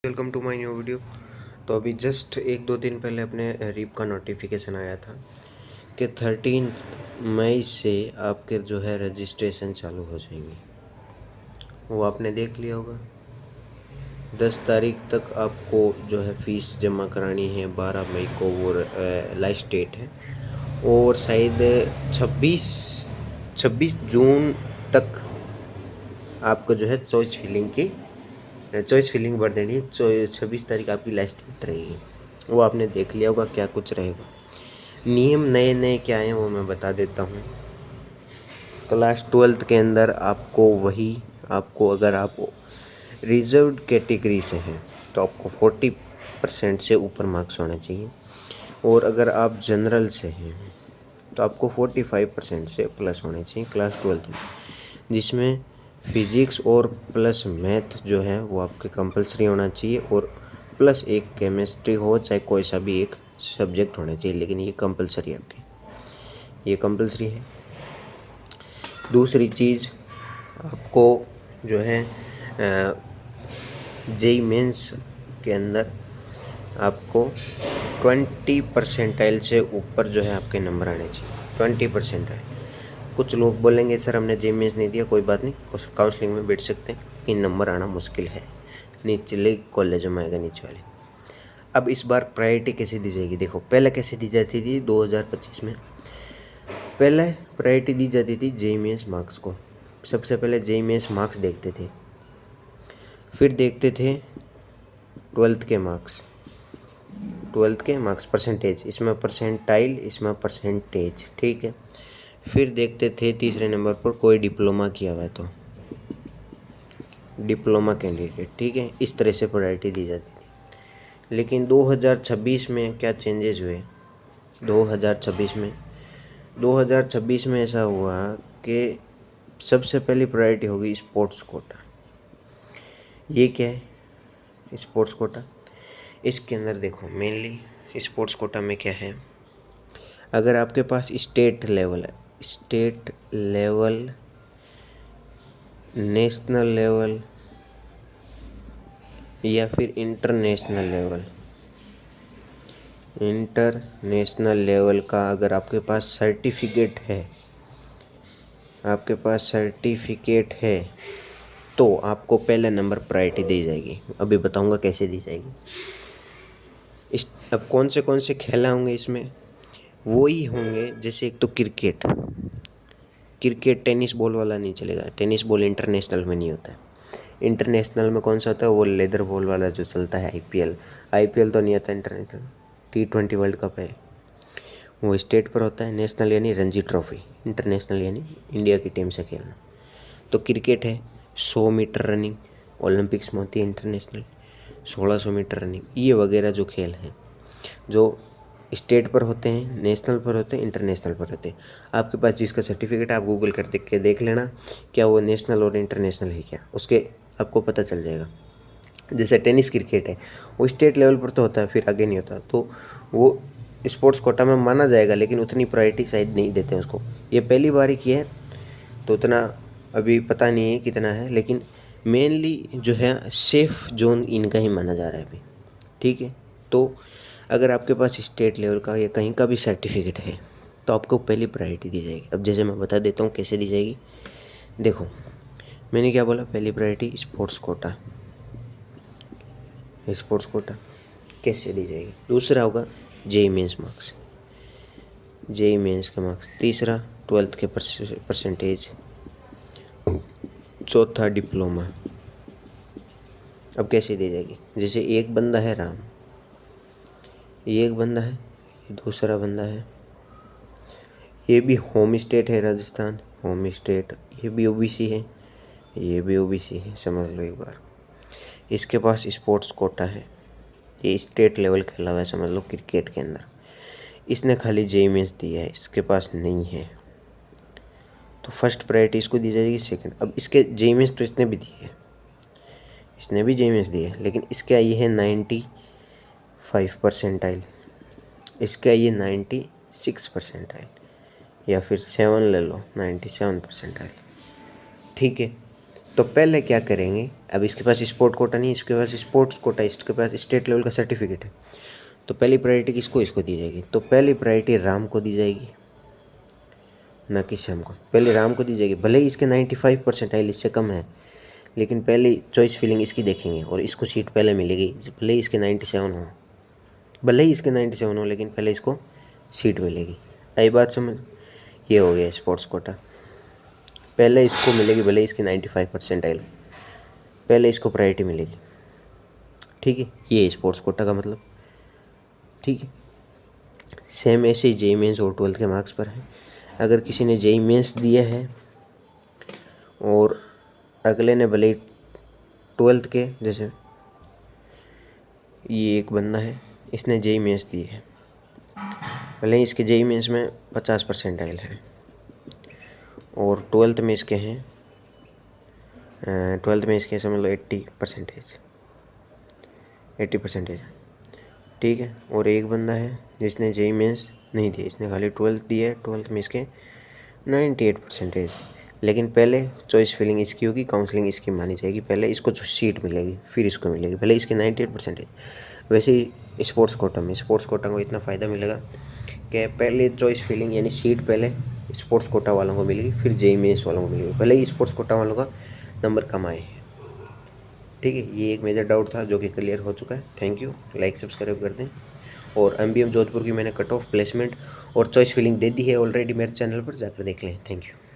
Welcome to my new video. तो अभी just एक दो दिन पहले अपने रीप का नोटिफिकेशन आया था कि 13 मई से आपके जो है रजिस्ट्रेशन चालू हो जाएंगे। वो आपने देख लिया होगा। 10 तारीख तक आपको जो है फ़ीस जमा करानी है। 12 मई को वो लास्ट डेट है और शायद 26 जून तक आपको जो है चॉइस फिलिंग भर देनी है। 26 तारीख आपकी लास्ट डेट रहेगी। वो आपने देख लिया होगा क्या कुछ रहेगा। नियम नए नए क्या हैं वो मैं बता देता हूँ। क्लास 12th के अंदर आपको अगर आप रिजर्व्ड कैटेगरी से हैं तो आपको 40% से ऊपर मार्क्स होने चाहिए, और अगर आप जनरल से हैं तो आपको 45% से प्लस होने चाहिए क्लास 12th में, जिसमें फिज़िक्स और प्लस मैथ जो है वो आपके कंपलसरी होना चाहिए, और प्लस एक केमिस्ट्री हो, चाहे कोई सा भी एक सब्जेक्ट होना चाहिए, लेकिन ये कंपलसरी है आपकी, ये कंपलसरी है। दूसरी चीज़ आपको जो है जेई मेंस के अंदर आपको 20% से ऊपर जो है आपके नंबर आने चाहिए। 20%। कुछ लोग बोलेंगे सर हमने जेई मेंस नहीं दिया, कोई बात नहीं, काउंसलिंग में बैठ सकते हैं, लेकिन नंबर आना मुश्किल है। निचले कॉलेजों में आएगा, नीचे वाले। अब इस बार प्रायोरिटी कैसे दी जाएगी? देखो, पहले कैसे दी जाती थी 2025 में। पहले प्रायोरिटी दी जाती थी जेई मेंस मार्क्स को। सबसे पहले जेई मेंस मार्क्स देखते थे, फिर देखते थे 12th के मार्क्स परसेंटेज, इसमें परसेंटाइल, इसमें परसेंटेज, ठीक है। फिर देखते थे तीसरे नंबर पर कोई डिप्लोमा किया हुआ है तो डिप्लोमा कैंडिडेट, ठीक है। इस तरह से प्रायोरिटी दी जाती थी। लेकिन 2026 में क्या चेंजेस हुए? 2026 में ऐसा हुआ कि सबसे पहली प्रायोरिटी होगी स्पोर्ट्स कोटा। ये क्या है स्पोर्ट्स कोटा? इसके अंदर देखो, मेनली स्पोर्ट्स कोटा में क्या है, अगर आपके पास स्टेट लेवल, नेशनल लेवल या फिर इंटरनेशनल लेवल का अगर आपके पास सर्टिफिकेट है तो आपको पहले नंबर प्रायोरिटी दी जाएगी। अभी बताऊंगा कैसे दी जाएगी। अब कौन से खेल होंगे इसमें? वो ही होंगे जैसे एक तो क्रिकेट टेनिस बॉल वाला नहीं चलेगा। टेनिस बॉल इंटरनेशनल में नहीं होता है। इंटरनेशनल में कौन सा होता है? वो लेदर बॉल वाला जो चलता है, आईपीएल तो नहीं आता इंटरनेशनल। T20 वर्ल्ड कप है, वो स्टेट पर होता है। नेशनल यानी रणजी ट्रॉफी, इंटरनेशनल यानी इंडिया की टीम से खेलना। तो क्रिकेट है, 100 मीटर रनिंग ओलंपिक्स में होती है इंटरनेशनल, 1600 मीटर रनिंग, ये वगैरह जो खेल हैं जो स्टेट पर होते हैं, नेशनल पर होते हैं, इंटरनेशनल पर होते हैं। आपके पास जिसका सर्टिफिकेट है आप गूगल कर के देख लेना क्या वो नेशनल और इंटरनेशनल है क्या, उसके आपको पता चल जाएगा। जैसे टेनिस क्रिकेट है, वो स्टेट लेवल पर तो होता है, फिर आगे नहीं होता, तो वो स्पोर्ट्स कोटा में माना जाएगा, लेकिन उतनी प्रायोरिटी शायद नहीं देते हैं उसको। ये पहली बार ही किया है तो उतना अभी पता नहीं है कितना है, लेकिन मेनली जो है सेफ जोन इनका ही माना जा रहा है अभी, ठीक है। तो अगर आपके पास स्टेट लेवल का या कहीं का भी सर्टिफिकेट है तो आपको पहली प्रायोरिटी दी जाएगी। अब जैसे मैं बता देता हूँ कैसे दी जाएगी। देखो, मैंने क्या बोला, पहली प्रायोरिटी स्पोर्ट्स कोटा कैसे दी जाएगी। दूसरा होगा जेई मेंस के मार्क्स। तीसरा 12th के परसेंटेज। चौथा डिप्लोमा। अब कैसे दी जाएगी? जैसे एक बंदा है राम, ये एक बंदा है, ये दूसरा बंदा है, ये भी होम स्टेट है राजस्थान, होम स्टेट, ये भी ओबीसी है, ये भी ओबीसी है, समझ लो एक बार। इसके पास स्पोर्ट्स कोटा है, ये स्टेट लेवल खेला हुआ है, समझ लो क्रिकेट के अंदर। इसने खाली जेई मेंस दिया है, इसके पास नहीं है, तो फर्स्ट प्रायोरिटी इसको दी जाएगी। सेकंड, अब इसके जेई मेंस तो इसने भी दी है, इसने भी जेई मेंस दी है, लेकिन इसके आई है 95 परसेंटाइल, इसके आई है 96 परसेंटाइल, या फिर 7 ले लो, 97 परसेंटाइल, ठीक है। तो पहले क्या करेंगे, अब इसके पास स्पोर्ट कोटा नहीं, इसके पास स्पोर्ट्स कोटा, इसके पास स्टेट लेवल का सर्टिफिकेट है, तो पहली प्रायोरिटी किसको, इसको दी जाएगी। तो पहली प्रायोरिटी राम को दी जाएगी, ना कि श्याम को। पहले राम को दी जाएगी, भले ही इसके 95 परसेंटाइल इससे कम है, लेकिन पहले चॉइस फिलिंग इसकी देखेंगे और इसको सीट पहले मिलेगी। भले ही इसके 97 हो, भले ही इसके 97 हो, लेकिन पहले इसको सीट मिलेगी। आई बात समझ। ये हो गया स्पोर्ट्स कोटा, पहले इसको मिलेगी, भले ही इसकी 95 परसेंटाइल, पहले इसको प्रायोरिटी मिलेगी। ठीक है, ये स्पोर्ट्स कोटा का मतलब। ठीक है, सेम ऐसे ही जेई मेंस और 12th के मार्क्स पर है। अगर किसी ने जेई मेंस दिया है और अगले ने भले 12th के, जैसे ये एक बंदा है, इसने जेई मेंस दी है, भले ही इसके जेई मेंस में 50 परसेंटाइल है और 12th में इसके हैं 12th में इसके समझ लो 80 परसेंटेज। ठीक है, और एक बंदा है जिसने जेई मेंस नहीं दिया, इसने खाली 12th दी है, 12th में इसके 98 परसेंटेज। लेकिन पहले चॉइस फिलिंग इसकी होगी, काउंसलिंग इसकी मानी जाएगी, पहले इसको सीट मिलेगी फिर इसको मिलेगी, भले इसके 98 परसेंटेज। वैसे ही स्पोर्ट्स कोटा को इतना फ़ायदा मिलेगा कि पहले चॉइस फिलिंग यानी सीट पहले स्पोर्ट्स कोटा वालों को मिलेगी, फिर जेई मेंस वालों को मिलेगी, भले ही स्पोर्ट्स कोटा वालों का नंबर कम आए। ठीक है, ये एक मेजर डाउट था जो कि क्लियर हो चुका है। थैंक यू, लाइक सब्सक्राइब कर दें। और एमबीएम जोधपुर की मैंने कट ऑफ, प्लेसमेंट और चॉइस फिलिंग दे दी है ऑलरेडी, मेरे चैनल पर जाकर देख लें। Thank you.